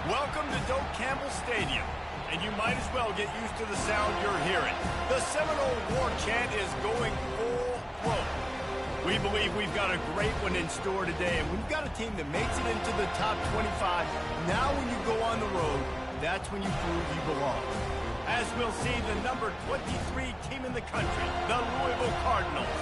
Welcome to Doak Campbell Stadium, and you might as well get used to the sound you're hearing. The Seminole War Chant is going full throat. We believe we've got a great one in store today, and we've got a team that makes it into the top 25. Now when you go on the road, that's when you prove you belong. As we'll see, the number 23 team in the country, the Louisville Cardinals,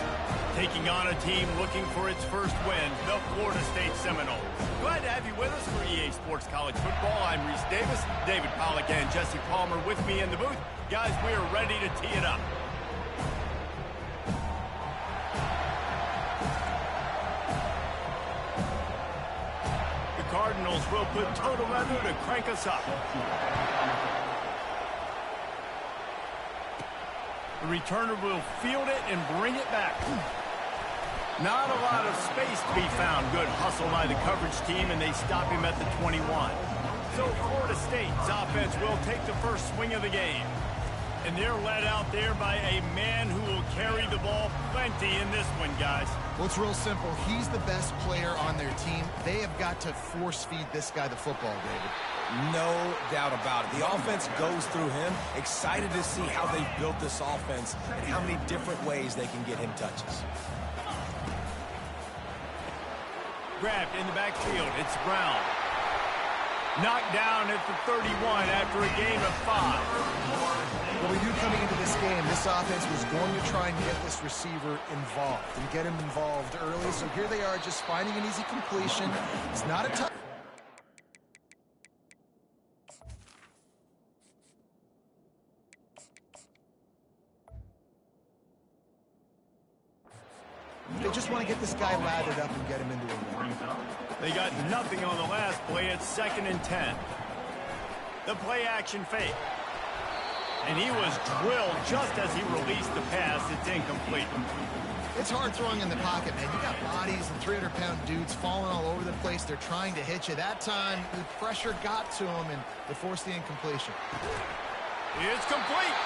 taking on a team looking for its first win, the Florida State Seminoles. Glad to have you with us for EA Sports College Football. I'm Reese Davis, David Pollack and Jesse Palmer with me in the booth. Guys, we are ready to tee it up. The Cardinals will put total weather to crank us up. The returner will field it and bring it back. Not a lot of space to be found. Good hustle by the coverage team, and they stop him at the 21. So Florida State's offense will take the first swing of the game. And they're led out there by a man who will carry the ball plenty in this one, guys. Well, it's real simple. He's the best player on their team. They have got to force-feed this guy the football, David. No doubt about it. The offense goes through him. Excited to see how they've built this offense and how many different ways they can get him touches. Grabbed in the backfield. It's Brown. Knocked down at the 31 after a gain of 5. Well, we knew coming into this game, this offense was going to try and get this receiver involved and get him involved early. So here they are just finding an easy completion. It's not a tough. They just want to get this guy lathered up and get him into a run. They got nothing on the last play. It's 2nd and 10. The play action fake. And he was drilled just as he released the pass. It's incomplete. It's hard throwing in the pocket, man. You got bodies and 300-pound dudes falling all over the place. They're trying to hit you. That time, the pressure got to him, and they forced the incompletion. It's complete.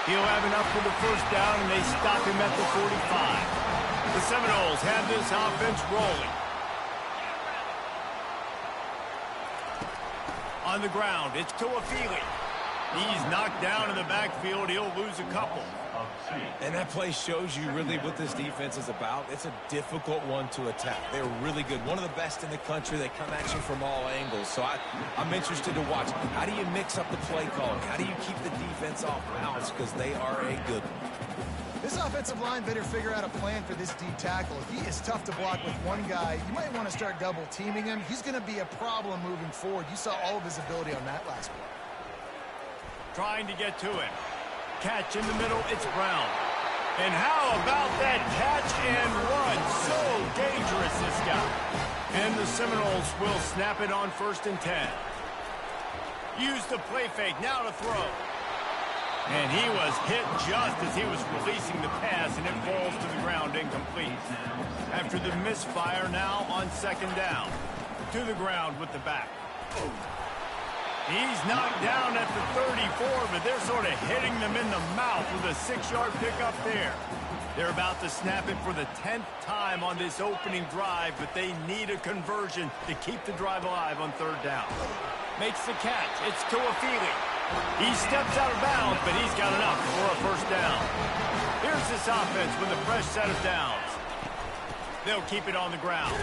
He'll have enough for the first down, and they stop him at the 45. The Seminoles have this offense rolling. On the ground, it's Tuafili. He's knocked down in the backfield. He'll lose a couple. And that play shows you really what this defense is about. It's a difficult one to attack. They're really good. One of the best in the country. They come at you from all angles. So I'm interested to watch. How do you mix up the play calling? How do you keep the defense off balance? Because they are a good one. This offensive line better figure out a plan for this D tackle. He is tough to block with one guy. You might want to start double teaming him. He's going to be a problem moving forward. You saw all of his ability on that last play. Trying to get to him. Catch in the middle, it's Brown. And how about that catch and run? So dangerous, this guy. And the Seminoles will snap it on 1st and 10. Use the play fake, now to throw. And he was hit just as he was releasing the pass, and it falls to the ground incomplete. After the misfire, now on 2nd down. To the ground with the back. He's knocked down at the 34, but they're sort of hitting them in the mouth with a 6-yard pickup there. They're about to snap it for the 10th time on this opening drive, but they need a conversion to keep the drive alive on 3rd down. Makes the catch. It's Tuafili. He steps out of bounds, but he's got enough for a 1st down. Here's this offense with a fresh set of downs. They'll keep it on the ground.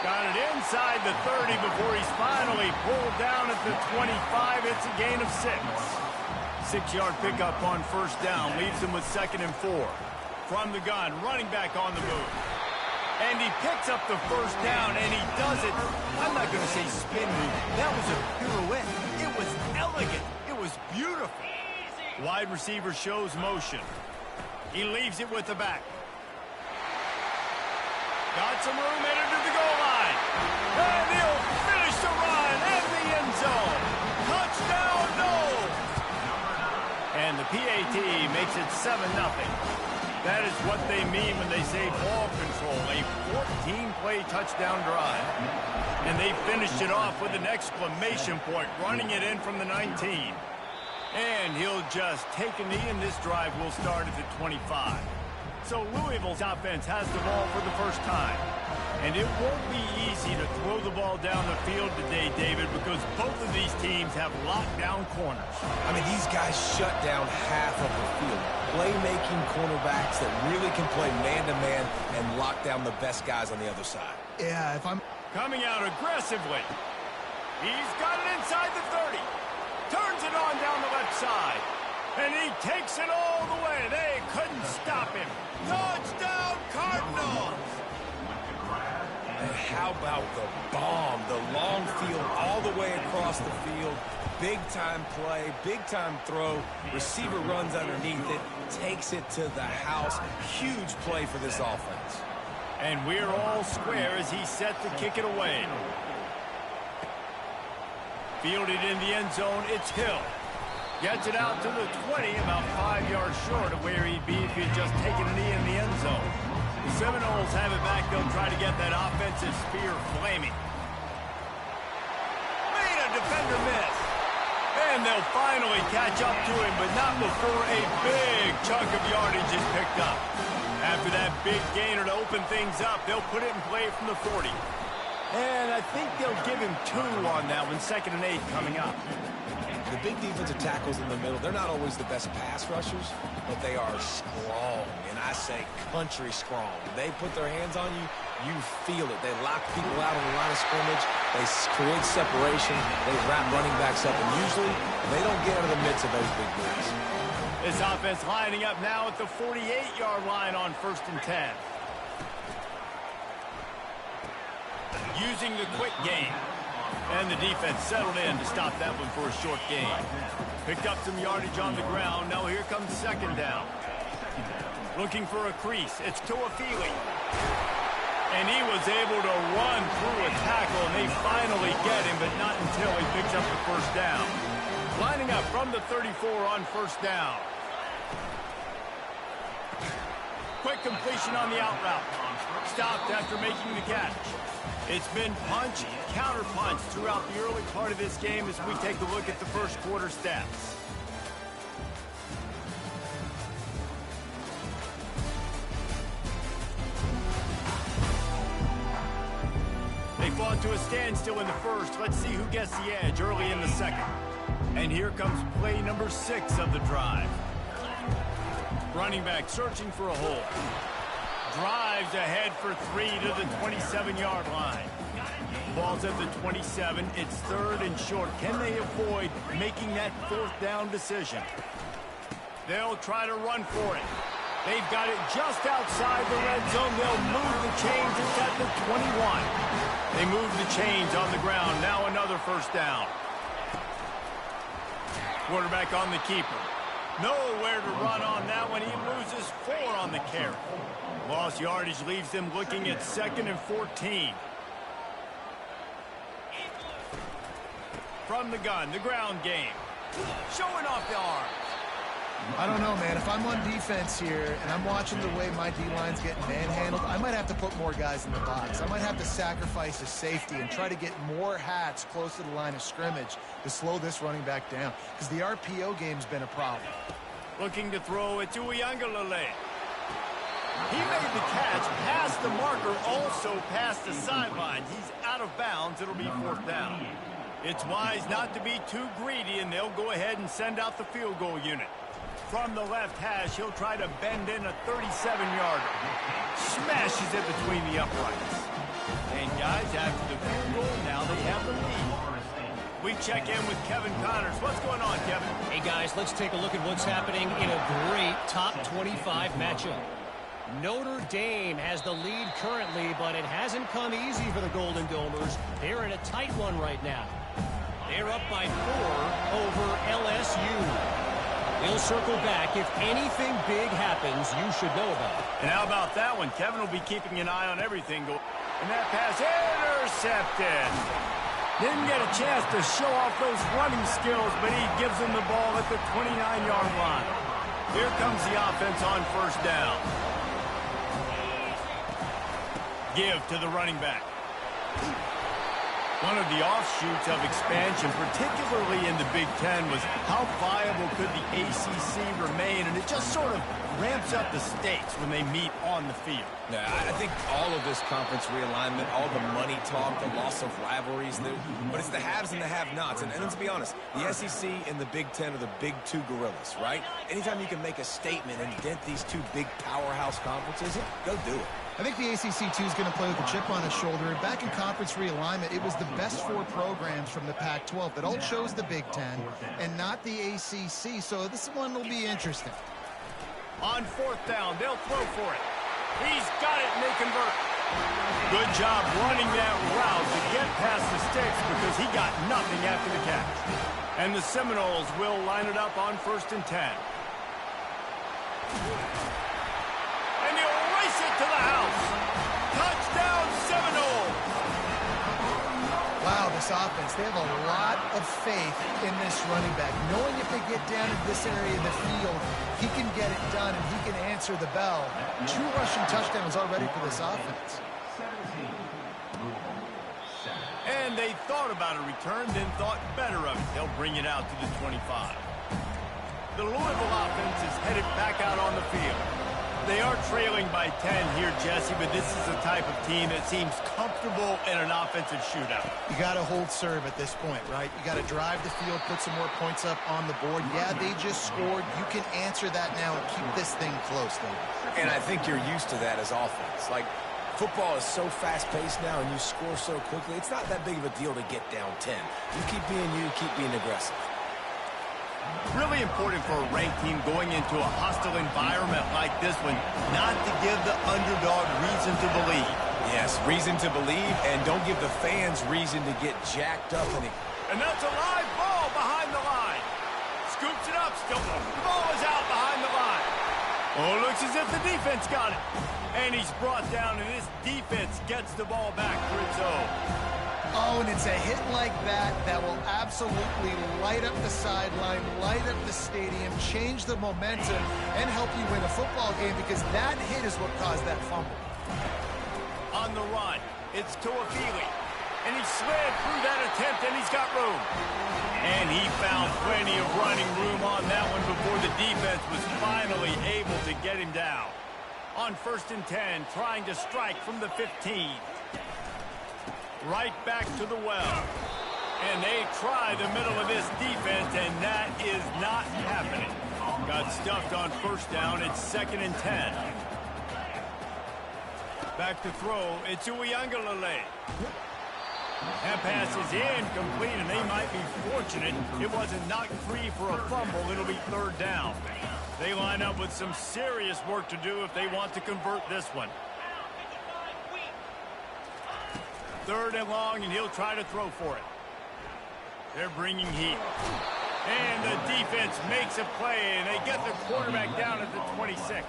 Got it inside the 30 before he's finally pulled down at the 25. It's a gain of 6. 6-yard pickup on 1st down leaves him with 2nd and 4. From the gun, running back on the move. And he picks up the 1st down, and he does it. I'm not going to say spin move. That was a pirouette. It was elegant. It was beautiful. Wide receiver shows motion. He leaves it with the back. Got some room headed to the goal line. And he'll finish the run in the end zone. Touchdown, no! And the PAT makes it 7-0. That is what they mean when they say ball control. A 14-play touchdown drive. And they finished it off with an exclamation point, running it in from the 19. And he'll just take a knee, and this drive will start at the 25. So Louisville's offense has the ball for the first time. And it won't be easy to throw the ball down the field today, David, because both of these teams have lockdown corners. I mean, these guys shut down half of the field. Playmaking cornerbacks that really can play man-to-man and lock down the best guys on the other side. Yeah, if I'm... Coming out aggressively. He's got it inside the 30. Turns it on down the left side. And he takes it all the way. They couldn't stop him. Touchdown, Cardinals! And how about the bomb, the long field all the way across the field. Big-time play, big-time throw. Receiver runs underneath it, takes it to the house. Huge play for this offense. And we're all square as he's set to kick it away. Fielded in the end zone, it's Hill. Gets it out to the 20, about 5 yards short of where he'd be if he'd just taken a knee in the end zone. The Seminoles have it back. They'll try to get that offensive spear flaming. Made a defender miss. And they'll finally catch up to him, but not before a big chunk of yardage is picked up. After that big gainer to open things up, they'll put it in play from the 40. And I think they'll give him 2 on that one, 2nd and 8 coming up. The big defensive tackles in the middle, they're not always the best pass rushers, but they are strong, and I say country strong. They put their hands on you, you feel it. They lock people out on the line of scrimmage. They create separation. They wrap running backs up, and usually they don't get out of the midst of those big boys. This offense lining up now at the 48-yard line on 1st and 10. Using the quick game. And the defense settled in to stop that one for a short gain. Picked up some yardage on the ground. Now here comes 2nd down. Looking for a crease. It's Tuafili. And he was able to run through a tackle, and they finally get him, but not until he picks up the 1st down. Lining up from the 34 on 1st down. Quick completion on the out route. Stopped after making the catch. It's been punch, counter punch throughout the early part of this game as we take a look at the 1st quarter stats. They fought to a standstill in the 1st. Let's see who gets the edge early in the 2nd. And here comes play number 6 of the drive. Running back searching for a hole. Drives ahead for 3 to the 27-yard line. Ball's at the 27. It's 3rd and short. Can they avoid making that 4th down decision? They'll try to run for it. They've got it just outside the red zone. They'll move the chains. It's at the 21. They move the chains on the ground. Now another 1st down. Quarterback on the keeper. Nowhere to run on that one. He loses 4 on the carry. Lost yardage leaves them looking at 2nd and 14. From the gun, the ground game. Showing off the arms. I don't know, man. If I'm on defense here and I'm watching the way my D-line's getting manhandled, I might have to put more guys in the box. I might have to sacrifice a safety and try to get more hats close to the line of scrimmage to slow this running back down, because the RPO game's been a problem. Looking to throw it to Uyangalele. He made the catch, past the marker, also past the sideline. He's out of bounds. It'll be 4th down. It's wise not to be too greedy, and they'll go ahead and send out the field goal unit. From the left hash, he'll try to bend in a 37-yarder. Smashes it between the uprights. And guys, after the field goal, now they have the lead. We check in with Kevin Connors. What's going on, Kevin? Hey, guys, let's take a look at what's happening in a great top 25 matchup. Notre Dame has the lead currently, but it hasn't come easy for the Golden Domers. They're in a tight one right now. They're up by 4 over LSU. They'll circle back. If anything big happens, you should know about it. And how about that one? Kevin will be keeping an eye on everything. And that pass intercepted. Didn't get a chance to show off those running skills, but he gives them the ball at the 29-yard line. Here comes the offense on 1st down. Give to the running back. One of the offshoots of expansion, particularly in the Big Ten, was how viable could the ACC remain, and it just sort of ramps up the stakes when they meet on the field. Yeah, I think all of this conference realignment, all the money talk, the loss of rivalries, but it's the haves and the have-nots. And let's be honest, the SEC and the Big Ten are the big two gorillas, right? Anytime you can make a statement and dent these two big powerhouse conferences, go do it. I think the ACC, too, is going to play with a chip on its shoulder. Back in conference realignment, it was the best 4 programs from the Pac-12 that all chose the Big Ten and not the ACC, so this one will be interesting. On 4th down, they'll throw for it. He's got it, and they convert. Good job running that route to get past the sticks because he got nothing after the catch. And the Seminoles will line it up on 1st and 10. And he'll race it to the house. Touchdown, Seminoles. Wow, this offense, they have a lot of faith in this running back. Knowing if they get down in this area of the field, he can get it done and he can answer the bell. 2 rushing touchdowns already for this offense. And they thought about a return, then thought better of it. They'll bring it out to the 25. The Louisville offense is headed back out on the field. They are trailing by 10 here, Jesse, but this is the type of team that seems comfortable in an offensive shootout. You got to hold serve at this point, right? You got to drive the field, put some more points up on the board. Yeah, they just scored. You can answer that now and keep this thing close, though. And I think you're used to that as offense. Like, football is so fast-paced now and you score so quickly, it's not that big of a deal to get down 10. You keep being aggressive. Really important for a ranked team going into a hostile environment like this one, not to give the underdog reason to believe. Yes, reason to believe, and don't give the fans reason to get jacked up. And that's a live ball behind the line. Scoops it up, still the ball is out behind the line. Oh, looks as if the defense got it. And he's brought down, and this defense gets the ball back for its own. Oh, and it's a hit like that that will absolutely light up the sideline, light up the stadium, change the momentum, and help you win a football game because that hit is what caused that fumble. On the run, it's Tuafili. And he slid through that attempt, and he's got room. And he found plenty of running room on that one before the defense was finally able to get him down. On 1st and 10, trying to strike from the 15. Right back to the well. And they try the middle of this defense, and that is not happening. Got stuffed on 1st down. It's 2nd and 10. Back to throw. It's Uiagalelei. That pass is incomplete, and they might be fortunate it wasn't knocked free for a fumble. It'll be 3rd down. They line up with some serious work to do if they want to convert this one. 3rd and long, and he'll try to throw for it. They're bringing heat. And the defense makes a play, and they get the quarterback down at the 26.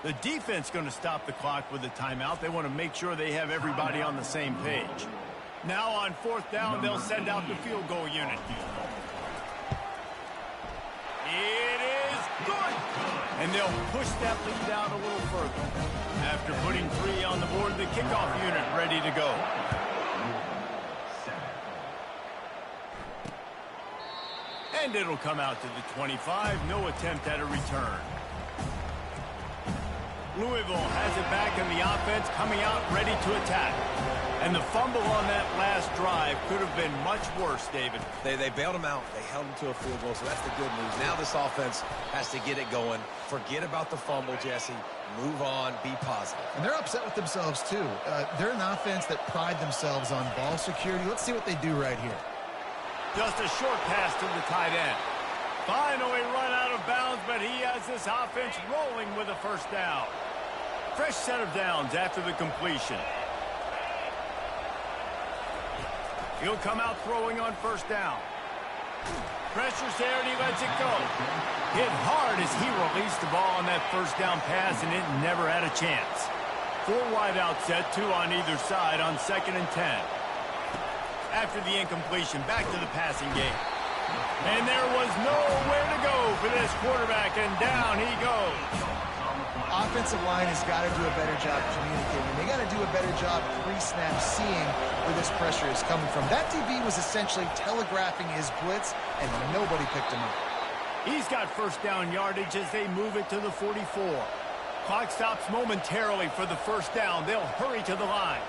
The defense going to stop the clock with a timeout. They want to make sure they have everybody on the same page. Now on 4th down, they'll send out the field goal unit. It is good. And they'll push that lead down a little further. After putting 3 on the board, the kickoff unit ready to go. And it'll come out to the 25. No attempt at a return. Louisville has it back in the offense, coming out ready to attack. And the fumble on that last drive could have been much worse, David. They bailed him out. They held him to a field goal, so that's the good news. Now this offense has to get it going. Forget about the fumble, Jesse. Move on. Be positive. And they're upset with themselves, too. They're an offense that pride themselves on ball security. Let's see what they do right here. Just a short pass to the tight end. Finally run out of bounds, but he has this offense rolling with a 1st down. Fresh set of downs after the completion. He'll come out throwing on 1st down. Pressure's there, and he lets it go. Hit hard as he released the ball on that 1st down pass, and it never had a chance. 4 wide out set, 2 on either side on 2nd and 10. After the incompletion, back to the passing game. And there was nowhere to go for this quarterback, and down he goes. offensive line has got to do a better job communicating. They got to do a better job pre-snap seeing where this pressure is coming from. That DB was essentially telegraphing his blitz, and nobody picked him up. He's got first down yardage as they move it to the 44. Clock stops momentarily for the first down. They'll hurry to the line.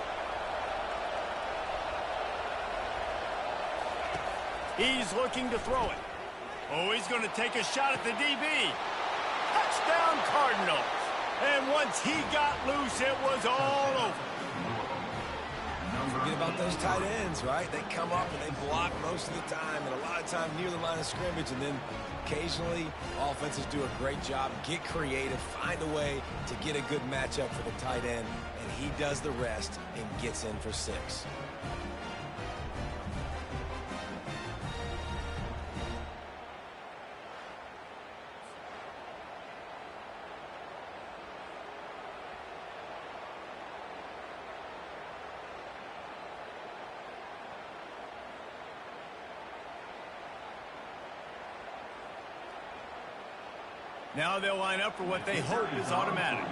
He's looking to throw it. Oh, he's going to take a shot at the DB. Touchdown, Cardinals. And once he got loose, it was all over. Don't forget about those tight ends, right? They come up and they block most of the time, and a lot of time near the line of scrimmage, and then occasionally offenses do a great job, get creative, find a way to get a good matchup for the tight end, and he does the rest and gets in for 6. Now they'll line up for what they hope is automatic.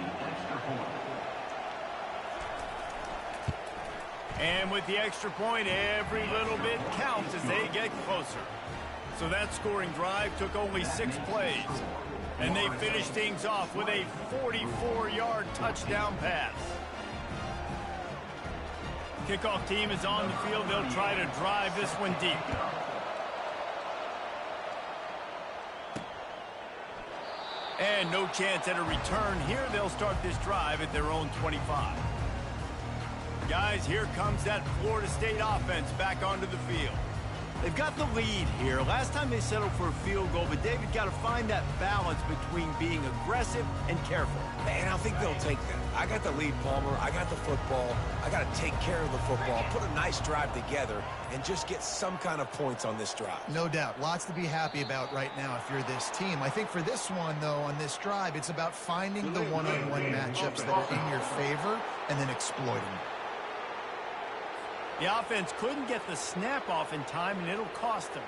And with the extra point, every little bit counts as they get closer. So that scoring drive took only 6 plays. And they finished things off with a 44-yard touchdown pass. Kickoff team is on the field. They'll try to drive this one deep. And no chance at a return here. They'll start this drive at their own 25. Guys, here comes that Florida State offense back onto the field. They've got the lead here. Last time they settled for a field goal, but David got to find that balance between being aggressive and careful. And I think they'll take that. I got the lead, Palmer. I got the football. I got to take care of the football, put a nice drive together, and just get some kind of points on this drive. No doubt. Lots to be happy about right now if you're this team. I think for this one, though, on this drive, it's about finding the one-on-one matchups that are in your favor and then exploiting them. The offense couldn't get the snap off in time, and it'll cost them.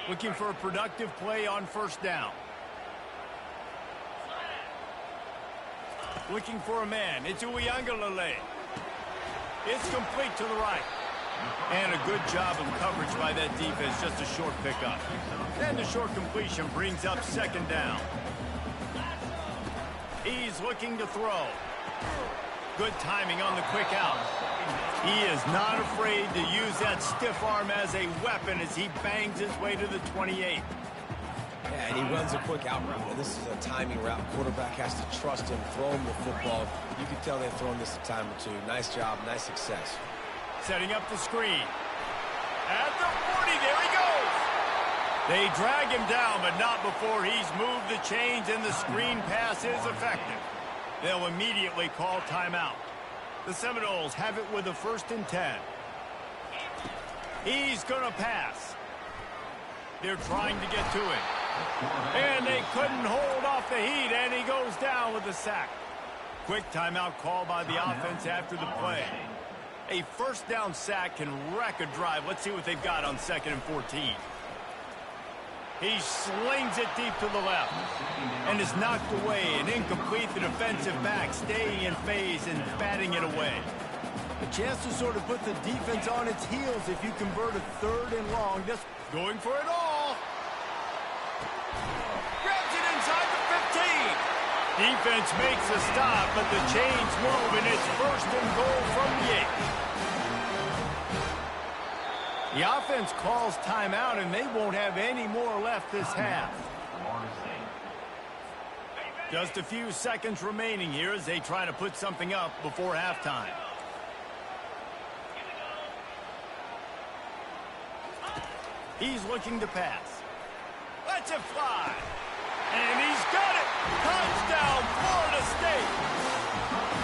Looking for a productive play on first down. Looking for a man. It's Uiagalelei. It's complete to the right. And a good job of coverage by that defense. Just a short pickup. And the short completion brings up second down. He's looking to throw. Good timing on the quick out. He is not afraid to use that stiff arm as a weapon as he bangs his way to the 28. Yeah, and he runs a quick out route. And this is a timing route. Quarterback has to trust him, throw him the football. You can tell they've thrown this a time or two. Nice job, nice success. Setting up the screen. At the 40, there he goes. They drag him down, but not before he's moved the chains and the screen pass is effective. They'll immediately call timeout. The Seminoles have it with a 1st and 10. He's going to pass. They're trying to get to it. And they couldn't hold off the heat, and he goes down with a sack. Quick timeout call by the offense after the play. A first down sack can wreck a drive. Let's see what they've got on 2nd and 14. He slings it deep to the left and is knocked away and incomplete. The defensive back staying in phase and batting it away. A chance to sort of put the defense on its heels if you convert a 3rd and long. Just going for it all. Grabs it inside the 15. Defense makes a stop, but the chains move, and it's 1st and goal from the 8. The offense calls timeout, and they won't have any more left this half. Just a few seconds remaining here as they try to put something up before halftime. He's looking to pass. Lets it fly. And he's got it. Touchdown, Florida State.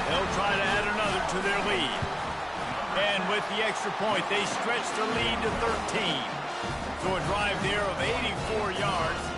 They'll try to add another to their lead. And with the extra point, they stretch the lead to 13. So a drive there of 84 yards.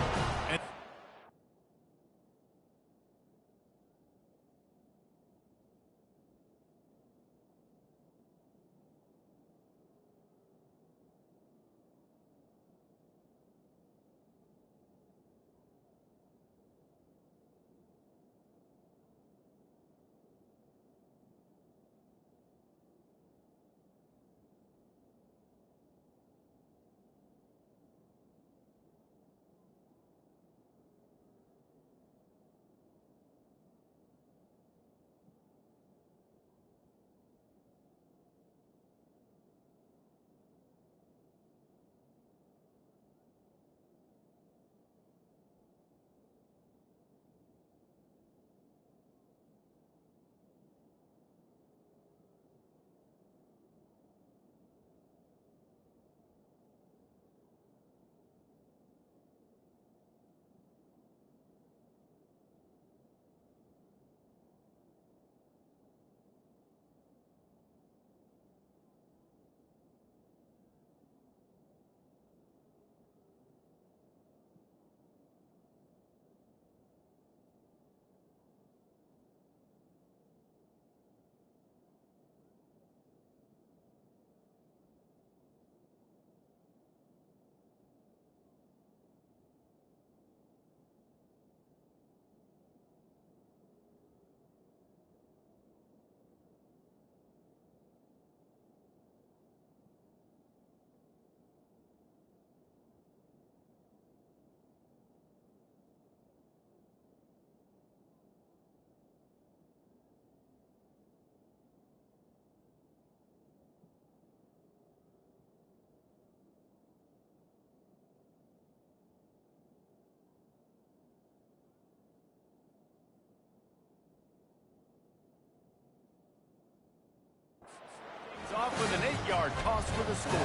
are tossed for the score.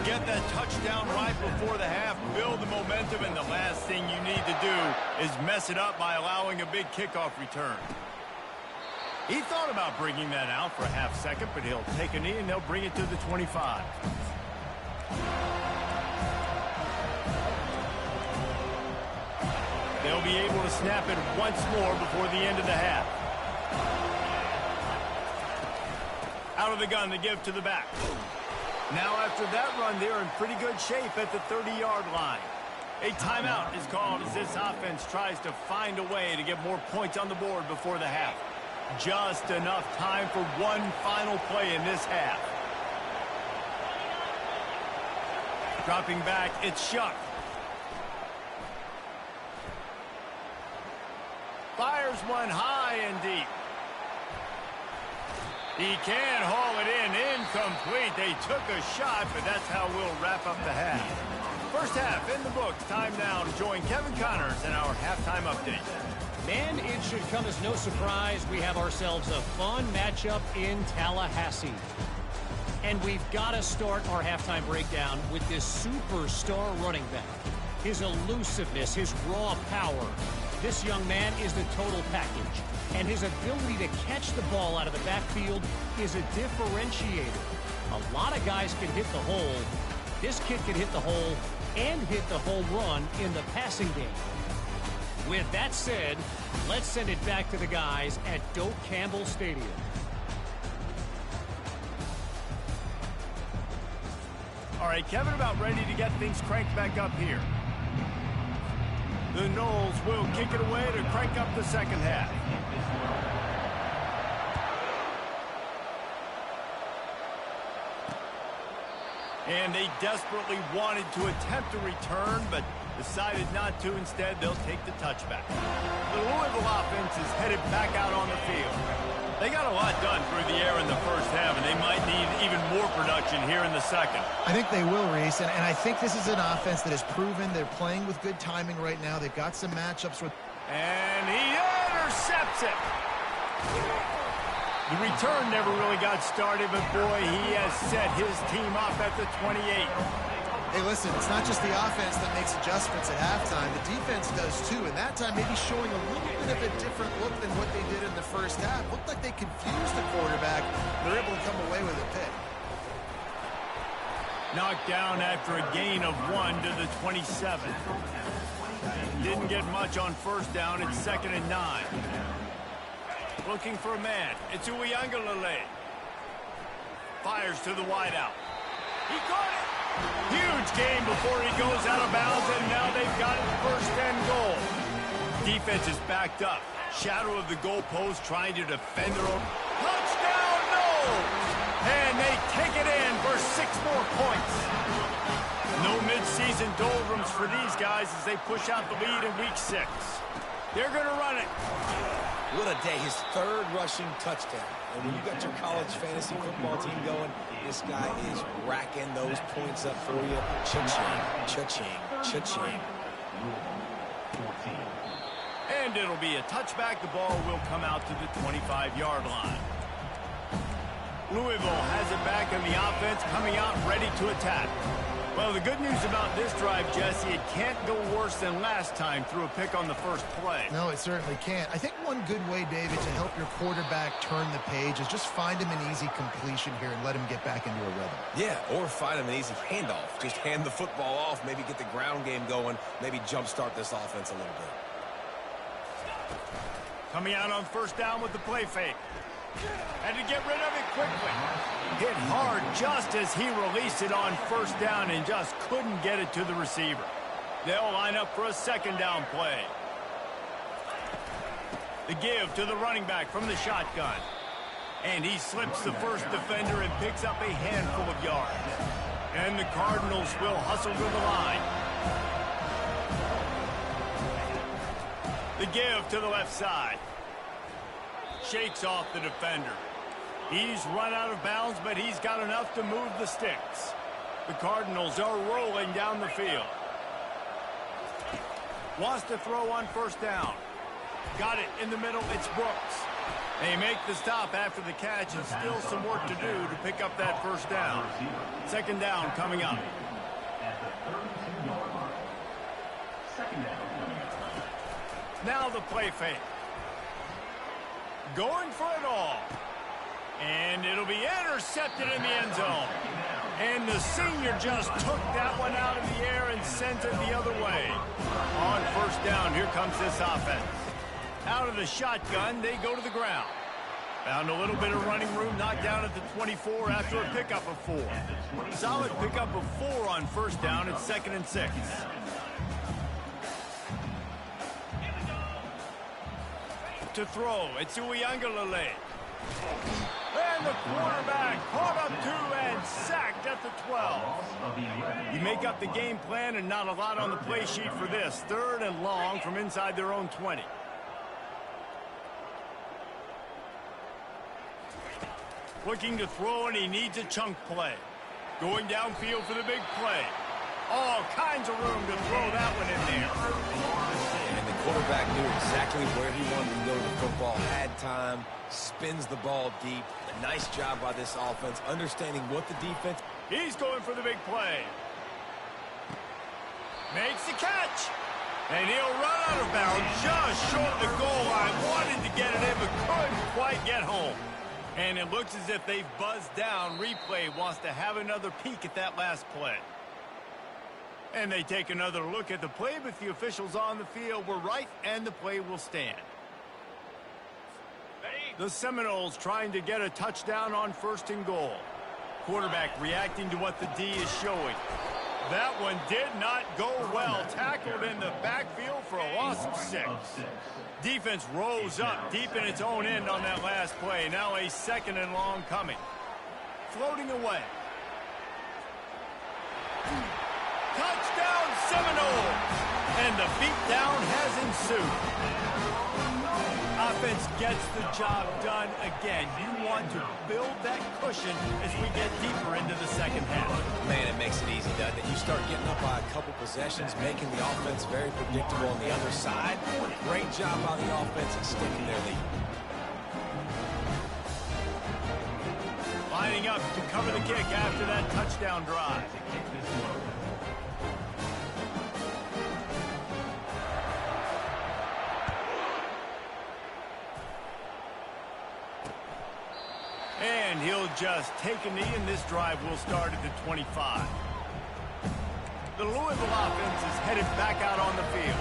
Get that touchdown right before the half, build the momentum, and the last thing you need to do is mess it up by allowing a big kickoff return. He thought about bringing that out for a half second, but he'll take a knee and they'll bring it to the 25. They'll be able to snap it once more before the end of the half. Out of the gun, the give to the back. Now after that run, they're in pretty good shape at the 30-yard line. A timeout is called as this offense tries to find a way to get more points on the board before the half. Just enough time for one final play in this half. Dropping back, it's Shuck. Fires one high and deep. He can haul it in, incomplete. They took a shot, but that's how we'll wrap up the half. First half in the books. Time now to join Kevin Connors in our halftime update. Man, it should come as no surprise we have ourselves a fun matchup in Tallahassee. And we've got to start our halftime breakdown with this superstar running back. His elusiveness, his raw power. This young man is the total package. And his ability to catch the ball out of the backfield is a differentiator. A lot of guys can hit the hole. This kid can hit the hole and hit the home run in the passing game. With that said, let's send it back to the guys at Doak Campbell Stadium. All right, Kevin, about ready to get things cranked back up here. The Noles will kick it away to crank up the second half. And they desperately wanted to attempt a return, but decided not to. Instead, they'll take the touchback. The Louisville offense is headed back out on the field. They got a lot done through the air in the first half, and they might need even more production here in the second. I think they will, Reese, and I think this is an offense that has proven they're playing with good timing right now. They've got some matchups with... And he intercepts it. The return never really got started, but boy, he has set his team up at the 28. Hey, listen, it's not just the offense that makes adjustments at halftime. The defense does too, and that time maybe showing a little bit of a different look than what they did in the first half. Looked like they confused the quarterback. They're able to come away with a pick. Knocked down after a gain of 1 to the 27. Didn't get much on first down. It's 2nd and 9. Looking for a man. It's Uiagalelei. Fires to the wideout. He caught it. Huge game before he goes out of bounds, and now they've got it first and goal. Defense is backed up. Shadow of the goalpost trying to defend their own. Touchdown, no! And they take it in for 6 more points. No midseason doldrums for these guys as they push out the lead in week 6. They're going to run it. What a day. His 3rd rushing touchdown. And when you got your college fantasy football team going, this guy is racking those points up for you. Cha-ching, cha-ching, cha-ching. And it'll be a touchback. The ball will come out to the 25-yard line. Louisville has it back in the offense, coming out ready to attack. Well, the good news about this drive, Jesse, it can't go worse than last time through a pick on the first play. No, it certainly can't. I think one good way, David, to help your quarterback turn the page is just find him an easy completion here and let him get back into a rhythm. Yeah, or find him an easy handoff. Just hand the football off, maybe get the ground game going, maybe jumpstart this offense a little bit. Coming out on first down with the play fake. Had to get rid of it quickly. Hit hard just as he released it on first down and just couldn't get it to the receiver. They'll line up for a 2nd down play. The give to the running back from the shotgun. And he slips the first defender and picks up a handful of yards. And the Cardinals will hustle to the line. The give to the left side. Shakes off the defender. He's run out of bounds, but he's got enough to move the sticks. The Cardinals are rolling down the field. Wants to throw on first down. Got it in the middle. It's Brooks. They make the stop after the catch, and still some work to do to pick up that first down. Second down coming up. Now the play fake. Going for it all. And it'll be intercepted in the end zone. And the senior just took that one out of the air and sent it the other way. On first down, here comes this offense. Out of the shotgun, they go to the ground. Found a little bit of running room, knocked down at the 24 after a pickup of 4. Solid pickup of 4 on first down at 2nd and 6. To throw, it's Uiagalelei. And the quarterback caught up 2 and sacked at the 12. You make up the game plan and not a lot on the play sheet for this. 3rd and long from inside their own 20. Looking to throw, and he needs a chunk play. Going downfield for the big play. All kinds of room to throw that one in there. And the quarterback knew exactly where he wanted to go to the football, had time, spins the ball deep. A nice job by this offense, understanding what the defense... He's going for the big play. Makes the catch. And he'll run out of bounds just short of the goal line. Wanted to get it in, but couldn't quite get home. And it looks as if they've buzzed down. Replay wants to have another peek at that last play. And they take another look at the play, but the officials on the field were right, and the play will stand. The Seminoles trying to get a touchdown on 1st and goal. Quarterback reacting to what the D is showing. That one did not go well. Tackled in the backfield for a loss of 6. Defense rose up deep in its own end on that last play. Now a 2nd and long coming. Floating away. Touchdown Seminoles! And the beatdown has ensued. Offense gets the job done again. You want to build that cushion as we get deeper into the second half. Man, it makes it easy, doesn't it? You start getting up by a couple possessions, making the offense very predictable on the other side. Great job by the offense in sticking their lead. Lining up to cover the kick after that touchdown drive. And he'll just take a knee, and this drive will start at the 25. The Louisville offense is headed back out on the field.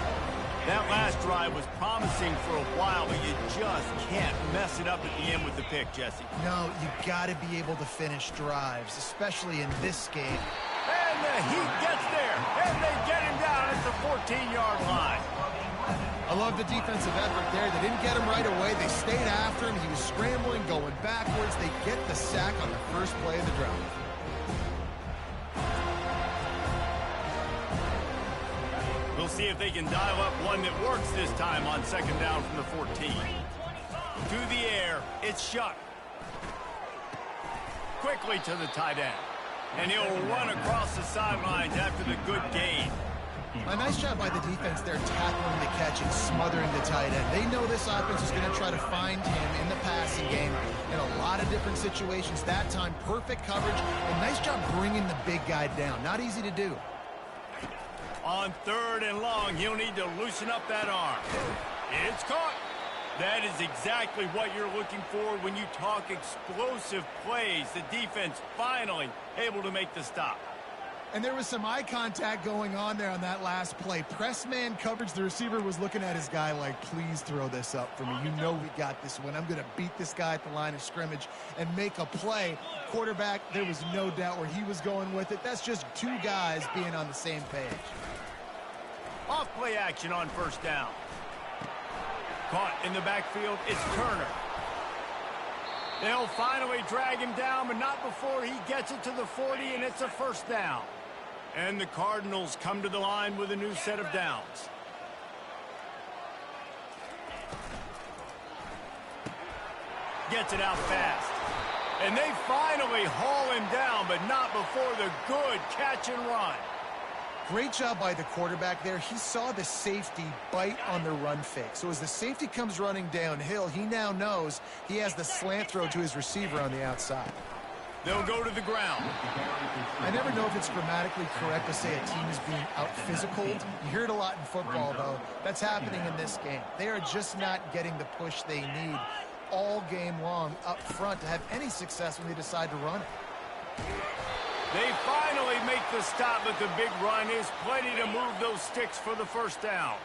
That last drive was promising for a while, but you just can't mess it up at the end with the pick, Jesse. No, you got to be able to finish drives, especially in this game. And the Heat gets there, and they get him down at the 14-yard line. I love the defensive effort there. They didn't get him right away. They stayed after him. He was scrambling, going backwards. They get the sack on the first play of the drive. We'll see if they can dial up one that works this time on 2nd down from the 14. To the air, it's Shuck. Quickly to the tight end. And he'll run across the sidelines after the good gain. A nice job by the defense there, tackling the catch and smothering the tight end. They know this offense is going to try to find him in the passing game in a lot of different situations. That time, perfect coverage, and nice job bringing the big guy down. Not easy to do. On 3rd and long, he'll need to loosen up that arm. It's caught. That is exactly what you're looking for when you talk explosive plays. The defense finally able to make the stop. And there was some eye contact going on there on that last play. Press man coverage. The receiver was looking at his guy like, please throw this up for me. You know we got this one. I'm going to beat this guy at the line of scrimmage and make a play. Quarterback, there was no doubt where he was going with it. That's just 2 guys being on the same page. Off play action on 1st down. Caught in the backfield, it's Turner. They'll finally drag him down, but not before he gets it to the 40, and it's a 1st down. And the Cardinals come to the line with a new set of downs. Gets it out fast. And they finally haul him down, but not before the good catch and run. Great job by the quarterback there. He saw the safety bite on the run fake. So as the safety comes running downhill, he now knows he has the slant throw to his receiver on the outside. They'll go to the ground. I never know if it's grammatically correct to say a team is being out-physicaled. You hear it a lot in football, though. That's happening in this game. They are just not getting the push they need all game long up front to have any success when they decide to run it. They finally make the stop, but the big run is plenty to move those sticks for the first down.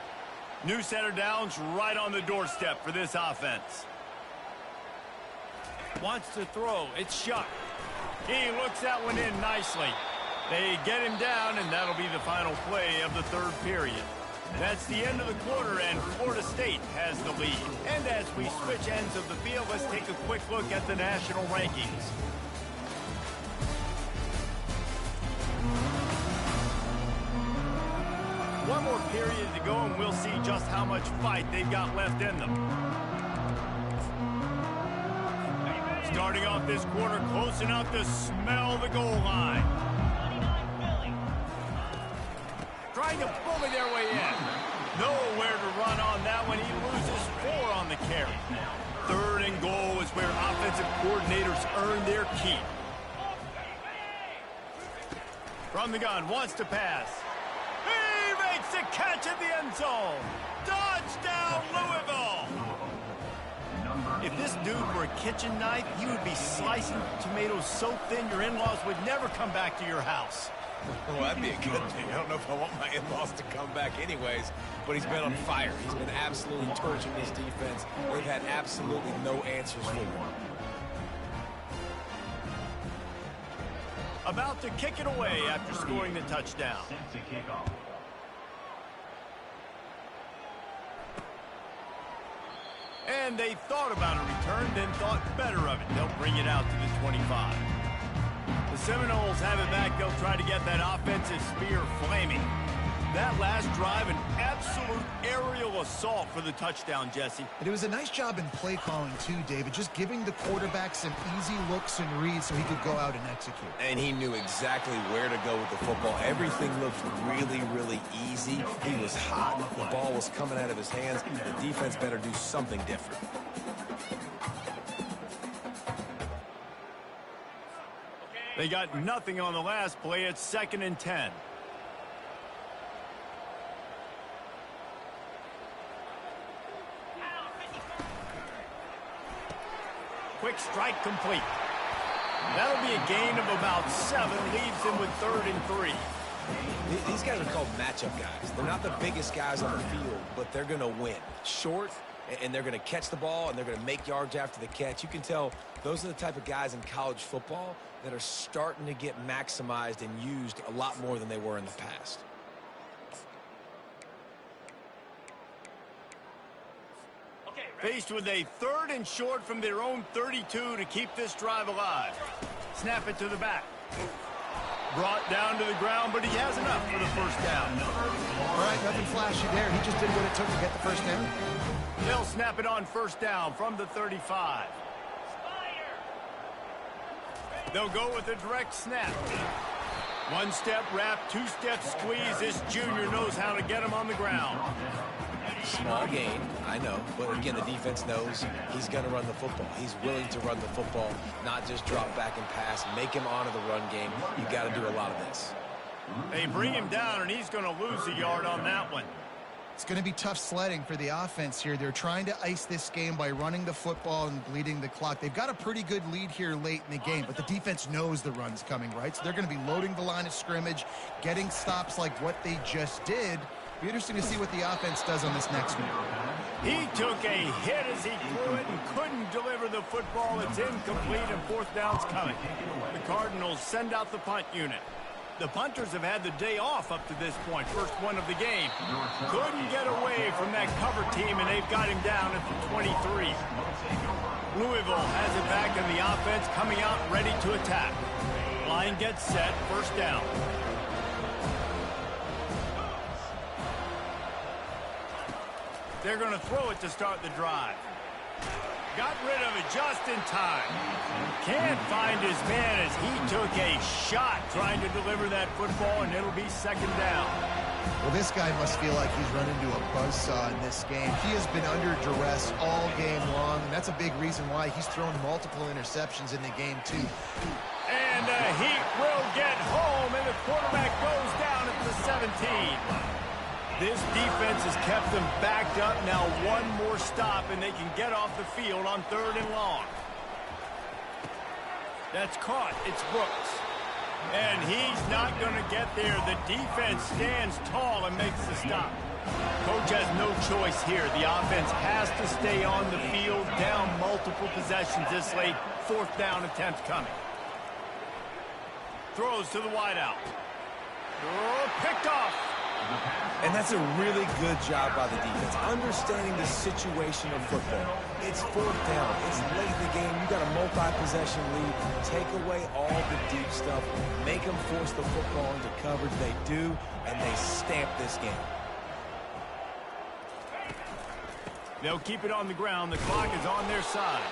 New center downs right on the doorstep for this offense. Wants to throw. It's shut. He looks that one in nicely. They get him down, and that'll be the final play of the third period. That's the end of the quarter, and Florida State has the lead. And as we switch ends of the field, let's take a quick look at the national rankings. One more period to go, and we'll see just how much fight they've got left in them. Starting off this quarter close enough to smell the goal line. Trying to bully their way in. Nowhere to run on that one. He loses 4 on the carry. 3rd and goal is where offensive coordinators earn their keep. From the gun, wants to pass. He makes the catch in the end zone. Touchdown, Louisville! If this dude were a kitchen knife, you would be slicing tomatoes so thin your in-laws would never come back to your house. Well, that'd be a good thing. I don't know if I want my in-laws to come back anyways, but he's been on fire. He's been absolutely torching this defense. They've had absolutely no answers for him. About to kick it away after scoring the touchdown. And they thought about a return, then thought better of it. They'll bring it out to the 25. The Seminoles have it back. They'll try to get that offensive spear flaming. That last drive, an absolute aerial assault for the touchdown, Jesse. And it was a nice job in play calling, too, David, just giving the quarterback some easy looks and reads so he could go out and execute. And he knew exactly where to go with the football. Everything looked really, really easy. He was hot. The ball was coming out of his hands. The defense better do something different. They got nothing on the last play. It's 2nd and 10. Quick strike complete. That'll be a gain of about 7. Leaves him with 3rd and 3. These guys are called matchup guys. They're not the biggest guys on the field, but they're going to win. Short, and they're going to catch the ball, and they're going to make yards after the catch. You can tell those are the type of guys in college football that are starting to get maximized and used a lot more than they were in the past. Faced with a 3rd and short from their own 32 to keep this drive alive. Snap it to the back. Brought down to the ground, but he has enough for the first down. All right, nothing flashy there. He just did what it took to get the first down. They'll snap it on first down from the 35. They'll go with a direct snap. 1-step wrap, 2-step squeeze. This junior knows how to get him on the ground. Small gain, I know, but again, the defense knows he's going to run the football. He's willing to run the football, not just drop back and pass, make him honor the run game. You got to do a lot of this. They bring him down, and he's going to lose a yard on that one. It's going to be tough sledding for the offense here. They're trying to ice this game by running the football and bleeding the clock. They've got a pretty good lead here late in the game, but the defense knows the run's coming, right? So they're going to be loading the line of scrimmage, getting stops like what they just did. Be interesting to see what the offense does on this next one. He took a hit as he threw it and couldn't deliver the football. It's incomplete, and 4th down's coming. The Cardinals send out the punt unit. The punters have had the day off up to this point. First one of the game. Couldn't get away from that cover team, and they've got him down at the 23. Louisville has it back, and the offense coming out ready to attack. Line gets set, first down. They're going to throw it to start the drive. Got rid of it just in time. Can't find his man as he took a shot trying to deliver that football, and it'll be second down. Well, this guy must feel like he's run into a buzzsaw in this game. He has been under duress all game long, and that's a big reason why he's thrown multiple interceptions in the game, too. And the Heat will get home, and the quarterback goes down at the 17. This defense has kept them backed up. Now one more stop, and they can get off the field on 3rd and long. That's caught. It's Brooks. And he's not going to get there. The defense stands tall and makes the stop. Coach has no choice here. The offense has to stay on the field, down multiple possessions this late. 4th down attempt coming. Throws to the wideout. Oh, picked off. And that's a really good job by the defense, understanding the situation of football. It's 4th down. It's late in the game. You got a multi-possession lead. Take away all the deep stuff. Make them force the football into coverage. They do, and they stamp this game. They'll keep it on the ground. The clock is on their side.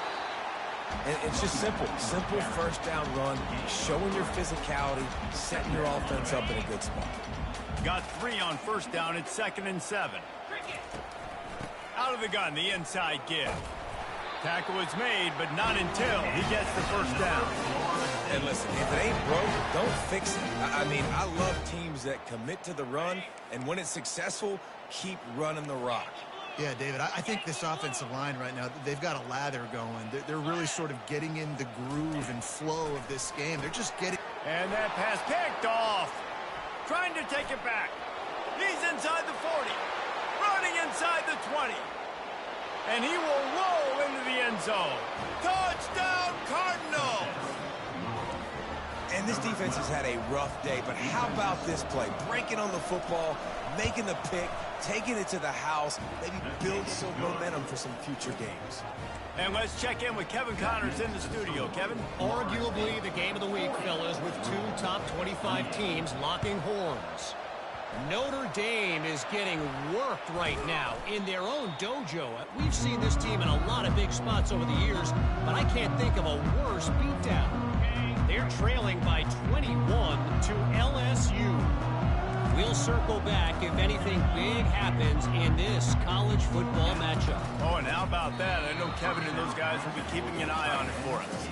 And it's just simple. Simple 1st down run, showing your physicality, setting your offense up in a good spot. Got 3 on 1st down. It's 2nd and 7. Out of the gun, the inside give. Tackle is made, but not until he gets the 1st down. And listen, if it ain't broke, don't fix it. I mean, I love teams that commit to the run, and when it's successful, keep running the rock. Yeah, David, I think this offensive line right now, they've got a lather going. They're really sort of getting in the groove and flow of this game. They're just getting... And that pass picked off. Trying to take it back. He's inside the 40. Running inside the 20. And he will roll into the end zone. Touchdown, Cardinals! And this defense has had a rough day, but how about this play? Breaking on the football, making the pick, taking it to the house, maybe build some momentum for some future games. And let's check in with Kevin Connors in the studio. Kevin? Arguably the game of the week, fellas, with 2 top 25 teams locking horns. Notre Dame is getting worked right now in their own dojo. We've seen this team in a lot of big spots over the years, but I can't think of a worse beatdown. They're trailing by 21 to LSU. We'll circle back if anything big happens in this college football matchup. Oh, and how about that? I know Kevin and those guys will be keeping an eye on it for us.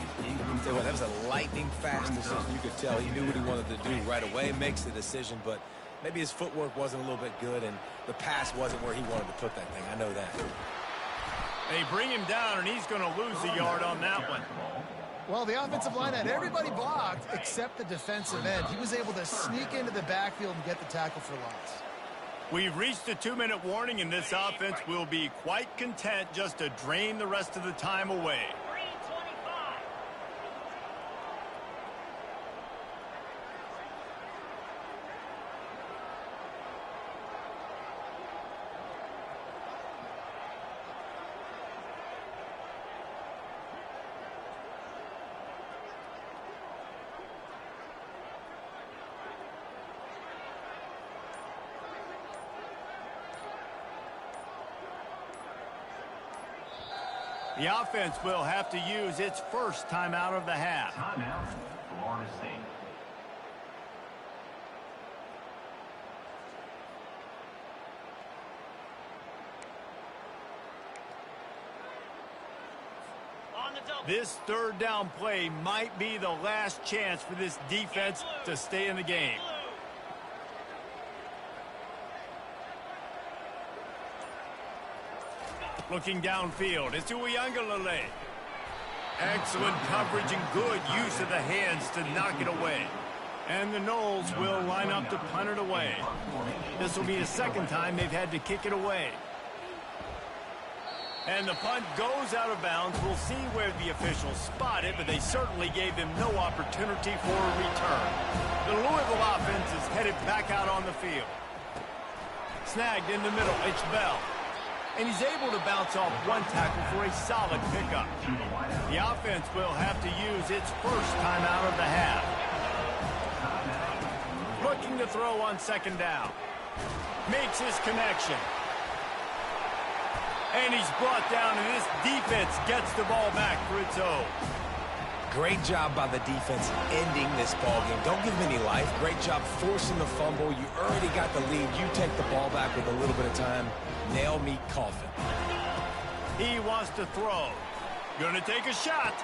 Tell you what, that was a lightning-fast decision. You could tell he knew what he wanted to do right away, makes the decision, but maybe his footwork wasn't a little bit good, and the pass wasn't where he wanted to put that thing. I know that. They bring him down, and he's going to lose a yard on that one. Well, the offensive line had everybody blocked except the defensive end. He was able to sneak into the backfield and get the tackle for loss. We've reached the 2-minute warning, and this offense will be quite content just to drain the rest of the time away. The offense will have to use its first timeout of the half. Timeout, Florida State. This 3rd down play might be the last chance for this defense to stay in the game. Looking downfield, it's Uiagalelei. Excellent coverage and good use of the hands to knock it away. And the Noles will line up to punt it away. This will be the 2nd time they've had to kick it away. And the punt goes out of bounds. We'll see where the officials spot it, but they certainly gave them no opportunity for a return. The Louisville offense is headed back out on the field. Snagged in the middle, it's Bell. And he's able to bounce off one tackle for a solid pickup. The offense will have to use its first timeout of the half. Looking to throw on 2nd down. Makes his connection. And he's brought down, and this defense gets the ball back for its own. Great job by the defense ending this ball game. Don't give them any life. Great job forcing the fumble. You already got the lead. You take the ball back with a little bit of time. Nail meet coffin. He wants to throw. Gonna take a shot.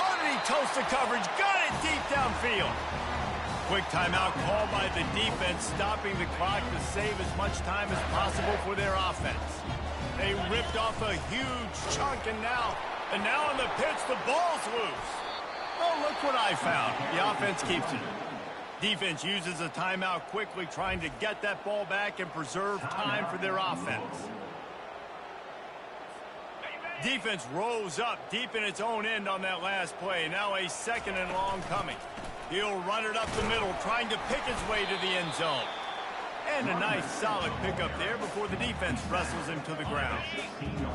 Underneath toast the coverage. Got it deep downfield. Quick timeout called by the defense, stopping the clock to save as much time as possible for their offense. They ripped off a huge chunk, and now on the pitch, the ball's loose. Oh, look what I found. The offense keeps it. Defense uses a timeout quickly, trying to get that ball back and preserve time for their offense. Defense rose up deep in its own end on that last play. Now a 2nd and long coming. He'll run it up the middle, trying to pick his way to the end zone. And a nice solid pickup there before the defense wrestles him to the ground.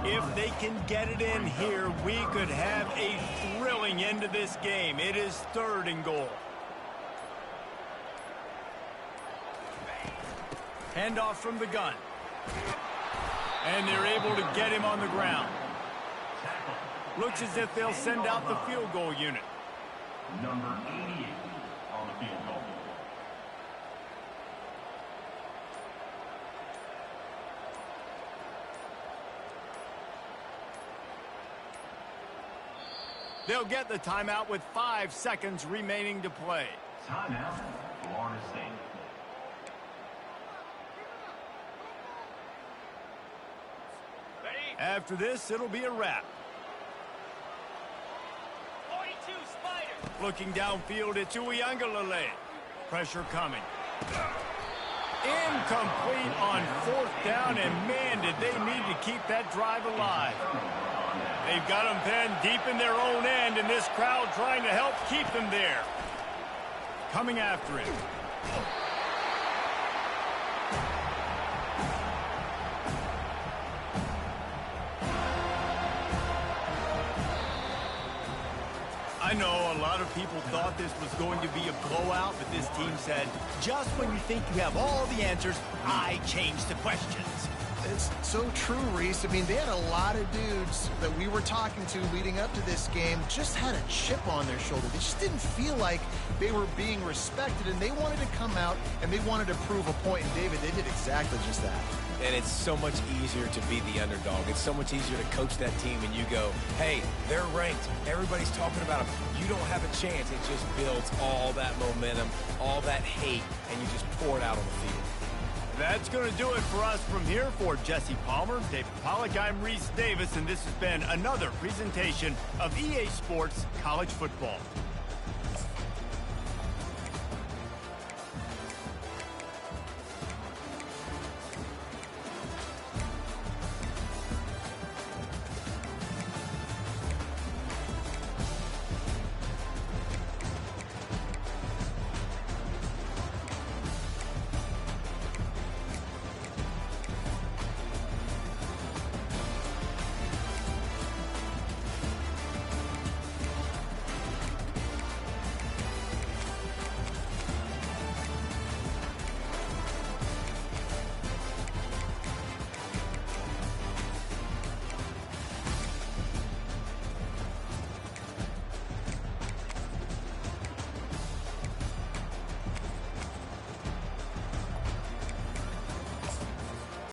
If they can get it in here, we could have a thrilling end to this game. It is 3rd and goal. Handoff from the gun. And they're able to get him on the ground. Looks as if they'll send out the field goal unit. Number 88 on the field goal. They'll get the timeout with 5 seconds remaining to play. Timeout, Florida State. After this, it'll be a wrap. 42 Spider. Looking downfield, it's Uiagalelei. Pressure coming. Incomplete on 4th down, and man, did they need to keep that drive alive. They've got them pinned deep in their own end, and this crowd trying to help keep them there. Coming after him. I know a lot of people thought this was going to be a blowout, but this team said, just when you think you have all the answers, I change the questions. It's so true, Reese. I mean, they had a lot of dudes that we were talking to leading up to this game just had a chip on their shoulder. They just didn't feel like they were being respected, and they wanted to come out and they wanted to prove a point. And David, they did exactly just that. And it's so much easier to be the underdog. It's so much easier to coach that team and you go, hey, they're ranked. Everybody's talking about them. You don't have a chance. It just builds all that momentum, all that hate, and you just pour it out on the field. That's going to do it for us from here. For Jesse Palmer, David Pollack, I'm Reese Davis, and this has been another presentation of EA Sports College Football.